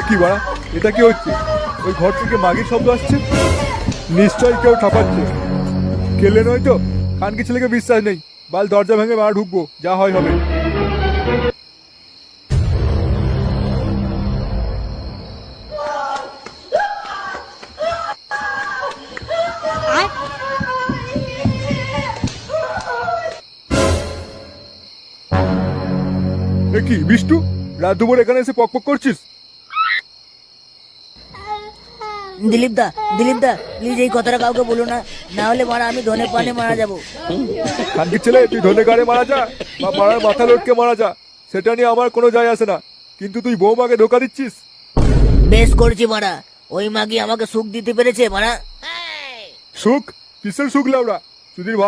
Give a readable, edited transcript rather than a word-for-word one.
কি বাড়া, এটা কি হচ্ছে? ওই ঘর থেকে মাগির শব্দ আসছে, নিশ্চয়ই কেউ ঠাপাচ্ছে। কেলে নয় তো? কানকি ছেলেকে বিশ্বাস নেই, বাল দরজা ভেঙে মারা ঢুকবো, যা হয় হবে। কি বিষ্টু, রাত দুপুর এখানে এসে পক পক করছিস? দিলীপ দা প্লিজ এই কথাটা কাউকে বলো না, না হলে মারা আমি ধনে পানে মারা যাবো। কানকি ছেলে, তুই ধনে গাড়ে মারা যা বা পাড়ার মাথা লটকে মারা যা, সেটা নিয়ে আমার কোনো যায় আসে না, কিন্তু তুই বৌমাকে ধোকা দিচ্ছিস। বেশ করছি মারা, ওই মাগি আমাকে সুখ দিতে পেরেছে মারা। সুখ? কিসের সুখ লাউড়া? সুধীর ভাই